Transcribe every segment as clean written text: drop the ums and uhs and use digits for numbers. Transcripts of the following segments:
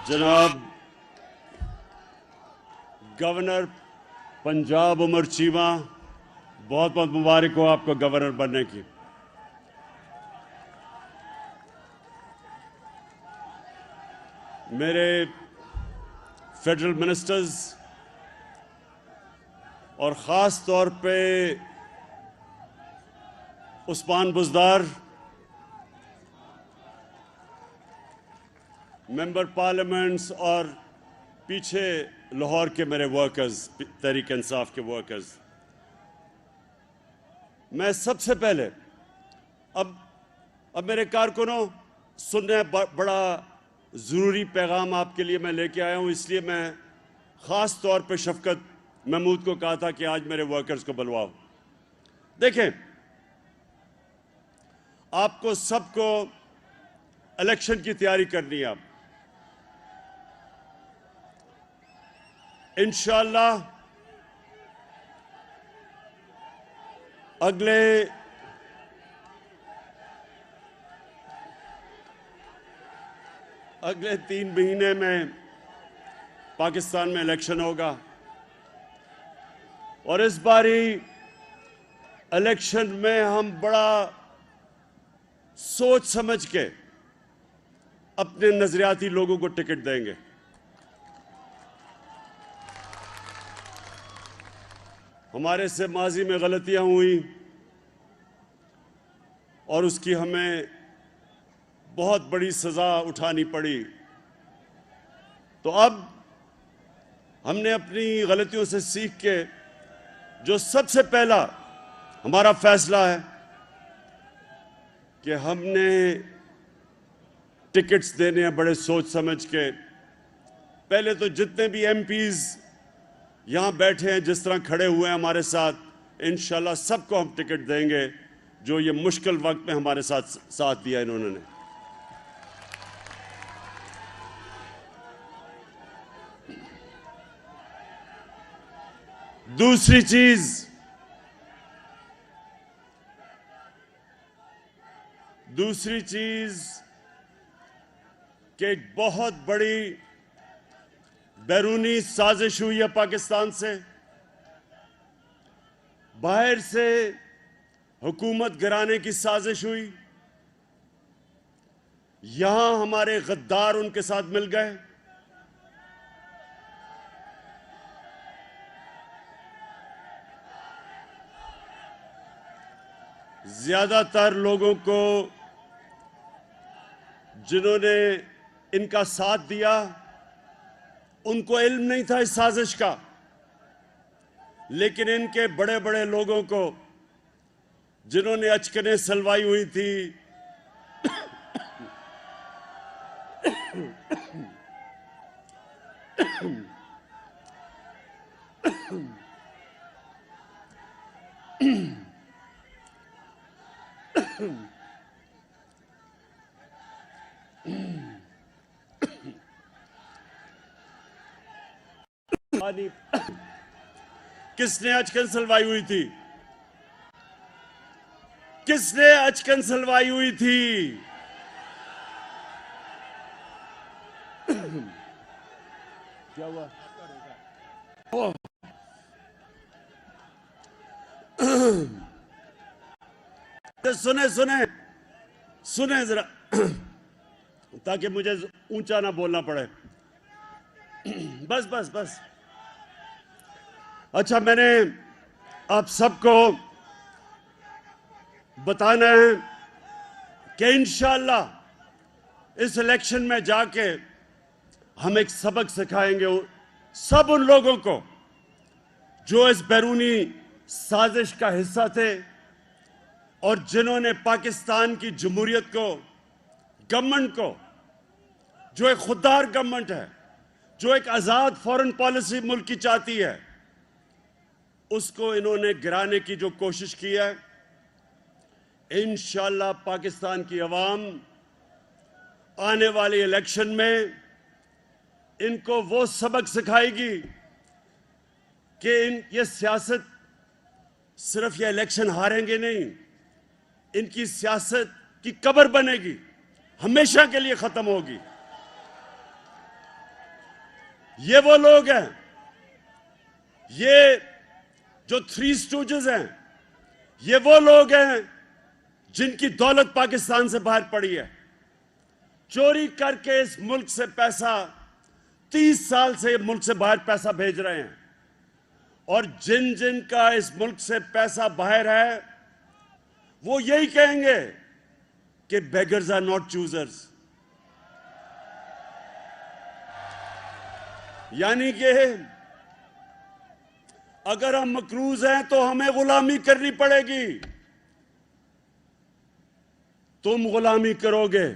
जनाब गवर्नर पंजाब उमर चीमा, बहुत बहुत मुबारक हो आपको गवर्नर बनने की। मेरे फेडरल मिनिस्टर्स और ख़ास तौर पे उस्मान बुज़दार, मेंबर पार्लियामेंट्स और पीछे लाहौर के मेरे वर्कर्स, तहरीक इंसाफ के वर्कर्स, मैं सबसे पहले अब मेरे कारकुनों सुनने बड़ा ज़रूरी पैगाम आपके लिए मैं लेके आया हूँ, इसलिए मैं ख़ास तौर पे शफकत महमूद को कहा था कि आज मेरे वर्कर्स को बुलवाओ। देखें, आपको सबको इलेक्शन की तैयारी करनी है। अब इंशाअल्लाह अगले 3 महीने में पाकिस्तान में इलेक्शन होगा और इस बारी इलेक्शन में हम बड़ा सोच समझ के अपने नजरियाती लोगों को टिकट देंगे। हमारे से माजी में गलतियां हुई और उसकी हमें बहुत बड़ी सज़ा उठानी पड़ी, तो अब हमने अपनी गलतियों से सीख के जो सबसे पहला हमारा फैसला है कि हमने टिकट्स देने हैं बड़े सोच समझ के। पहले तो जितने भी एमपीज़ यहाँ बैठे हैं, जिस तरह खड़े हुए हैं हमारे साथ, इंशाल्लाह सबको हम टिकट देंगे जो ये मुश्किल वक्त में हमारे साथ दिया इन्होंने। दूसरी चीज कि एक बहुत बड़ी बैरूनी साजिश हुई है पाकिस्तान से, बाहर से हुकूमत गिराने की साजिश हुई। यहां हमारे गद्दार उनके साथ मिल गए। ज्यादातर लोगों को जिन्होंने इनका साथ दिया उनको इल्म नहीं था इस साजिश का, लेकिन इनके बड़े बड़े लोगों को जिन्होंने अचकने सलवाई हुई थी, किसने अचकन सलवाई हुई थी? किसने अचकन सलवाई हुई थी? क्या हुआ? सुने जरा ताकि मुझे ऊंचा ना बोलना पड़े। बस। अच्छा, मैंने आप सबको बताना है कि इंशाअल्लाह इस इलेक्शन में जाके हम एक सबक सिखाएंगे सब उन लोगों को जो इस बैरूनी साजिश का हिस्सा थे और जिन्होंने पाकिस्तान की जमहूरियत को, गवर्नमेंट को, जो एक खुददार गवर्नमेंट है, जो एक आज़ाद फॉरेन पॉलिसी मुल्क की चाहती है, उसको इन्होंने गिराने की जो कोशिश की है। इंशाअल्लाह पाकिस्तान की अवाम आने वाले इलेक्शन में इनको वो सबक सिखाएगी कि ये सियासत सिर्फ ये इलेक्शन हारेंगे नहीं, इनकी सियासत की कब्र बनेगी, हमेशा के लिए खत्म होगी। ये वो लोग हैं, ये जो थ्री स्टूजेस हैं, ये वो लोग हैं जिनकी दौलत पाकिस्तान से बाहर पड़ी है। चोरी करके इस मुल्क से पैसा 30 साल से मुल्क से बाहर पैसा भेज रहे हैं, और जिन जिन का इस मुल्क से पैसा बाहर है वो यही कहेंगे कि बेगर्स आर नॉट चूजर्स। यानी कि अगर हम मकरूज हैं तो हमें गुलामी करनी पड़ेगी। तुम गुलामी करोगे,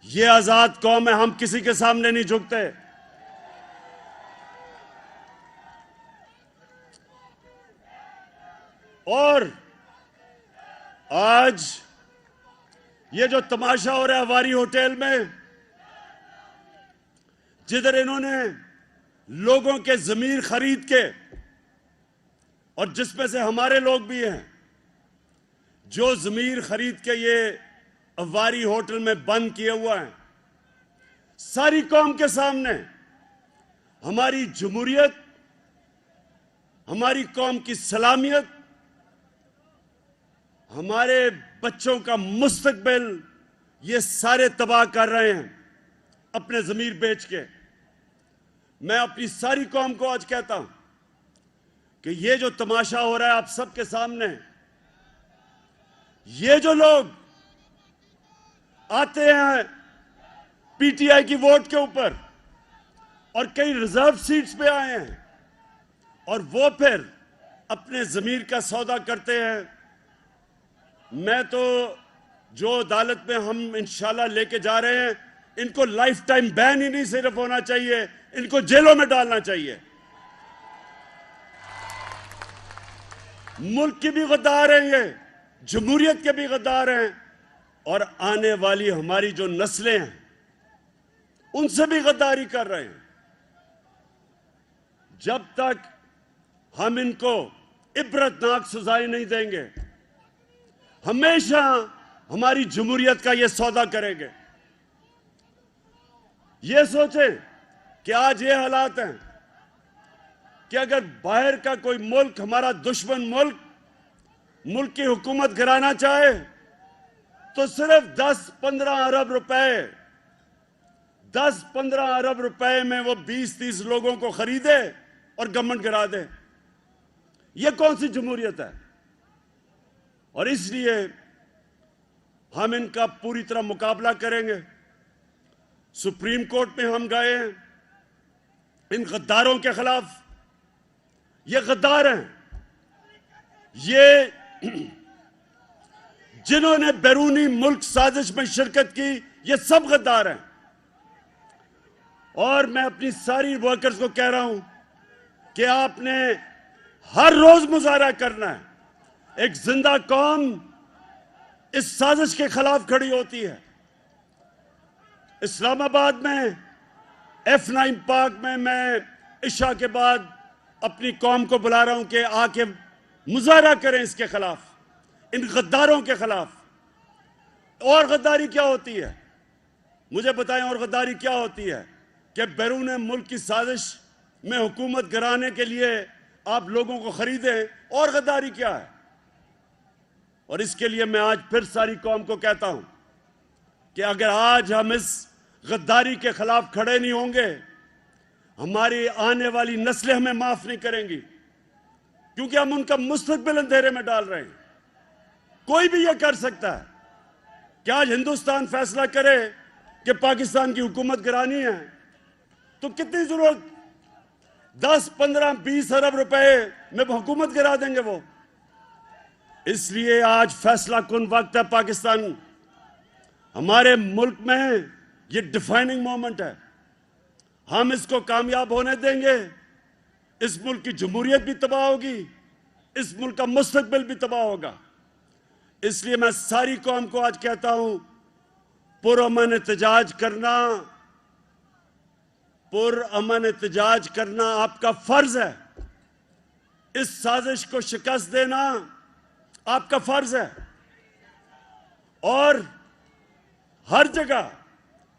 ये आजाद कौम है, हम किसी के सामने नहीं झुकते। और आज ये जो तमाशा हो रहा है हवारी होटल में, जिधर इन्होंने लोगों के जमीर खरीद के, और जिसमें से हमारे लोग भी हैं, जो जमीर खरीद के ये अवारी होटल में बंद किए हुआ है, सारी कौम के सामने हमारी जमहूरियत, हमारी कौम की सलामियत, हमारे बच्चों का मुस्तकबिल, ये सारे तबाह कर रहे हैं अपने जमीर बेच के। मैं अपनी सारी कौम को आज कहता हूं कि ये जो तमाशा हो रहा है आप सबके सामने, ये जो लोग आते हैं पीटीआई की वोट के ऊपर और कई रिजर्व सीट्स पे आए हैं, और वो फिर अपने जमीर का सौदा करते हैं। मैं तो जो अदालत में हम इंशाल्लाह लेके जा रहे हैं, इनको लाइफ टाइम बैन ही नहीं सिर्फ होना चाहिए, इनको जेलों में डालना चाहिए। मुल्क की भी गद्दार हैं ये, जमहूरियत के भी गद्दार हैं, और आने वाली हमारी जो नस्लें हैं उनसे भी गद्दारी कर रहे हैं। जब तक हम इनको इबरतनाक सजाएं नहीं देंगे, हमेशा हमारी जमहूरियत का ये सौदा करेंगे। ये सोचें कि आज ये हालात हैं कि अगर बाहर का कोई मुल्क, हमारा दुश्मन मुल्क की हुकूमत गिराना चाहे तो सिर्फ 10-15 अरब रुपए, 10-15 अरब रुपए में वो 20-30 लोगों को खरीदे और गवर्नमेंट गिरा दे। ये कौन सी जमहूरियत है? और इसलिए हम इनका पूरी तरह मुकाबला करेंगे। सुप्रीम कोर्ट में हम गए हैं इन गद्दारों के खिलाफ। ये गद्दार हैं, ये जिन्होंने बैरूनी मुल्क साजिश में शिरकत की, ये सब गद्दार हैं। और मैं अपनी सारी वर्कर्स को कह रहा हूं कि आपने हर रोज मुजाहरा करना है। एक जिंदा कौम इस साजिश के खिलाफ खड़ी होती है। इस्लामाबाद में F9 पार्क में मैं इशा के बाद अपनी कौम को बुला रहा हूं कि आके मुजाहरा करें इसके खिलाफ, इन गद्दारों के खिलाफ। और गद्दारी क्या होती है, मुझे बताएं, और गद्दारी क्या होती है कि बैरून मुल्क की साजिश में हुकूमत गिराने के लिए आप लोगों को खरीदें, और गद्दारी क्या है? और इसके लिए मैं आज फिर सारी कौम को कहता हूं कि अगर आज हम इस गद्दारी के खिलाफ खड़े नहीं होंगे, हमारी आने वाली नस्लें हमें माफ नहीं करेंगी, क्योंकि हम उनका मुस्तकबिल अंधेरे में डाल रहे हैं। कोई भी यह कर सकता है कि आज हिंदुस्तान फैसला करे कि पाकिस्तान की हुकूमत गिरानी है, तो कितनी जरूरत, 10, 15, 20 अरब रुपए में हुकूमत गिरा देंगे वो। इसलिए आज फैसला कुन वक्त है पाकिस्तान, हमारे मुल्क में ये डिफाइनिंग मोमेंट है। हम इसको कामयाब होने देंगे, इस मुल्क की जमहूरियत भी तबाह होगी, इस मुल्क का मुस्तकबिल भी तबाह होगा। इसलिए मैं सारी कौम को आज कहता हूं, पुरअमन एहतजाज करना, पुरअमन एहतजाज करना आपका फर्ज है। इस साजिश को शिकस्त देना आपका फर्ज है। और हर जगह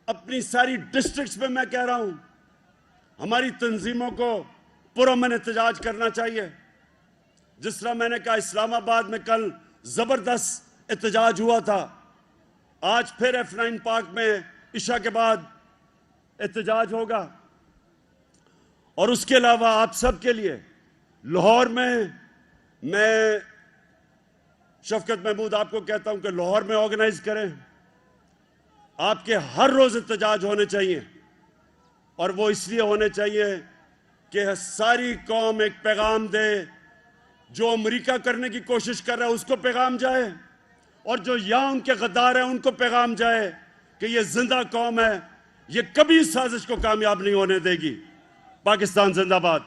अपनी सारी डिस्ट्रिक्ट्स में मैं कह रहा हूं, हमारी तंजीमों को पुरअमन एहतजाज करना चाहिए। जिस तरह मैंने कहा इस्लामाबाद में कल जबरदस्त एहतजाज हुआ था, आज फिर F9 पार्क में इशा के बाद एहतजाज होगा। और उसके अलावा आप सब के लिए लाहौर में मैं शफकत महमूद आपको कहता हूं कि लाहौर में ऑर्गेनाइज करें। आपके हर रोज एहतजाज होने चाहिए, और वो इसलिए होने चाहिए कि सारी कौम एक पैगाम दे, जो अमेरिका करने की कोशिश कर रहा है उसको पैगाम जाए, और जो यहां उनके गद्दार हैं उनको पैगाम जाए कि ये जिंदा कौम है, ये कभी इस साजिश को कामयाब नहीं होने देगी। पाकिस्तान जिंदाबाद।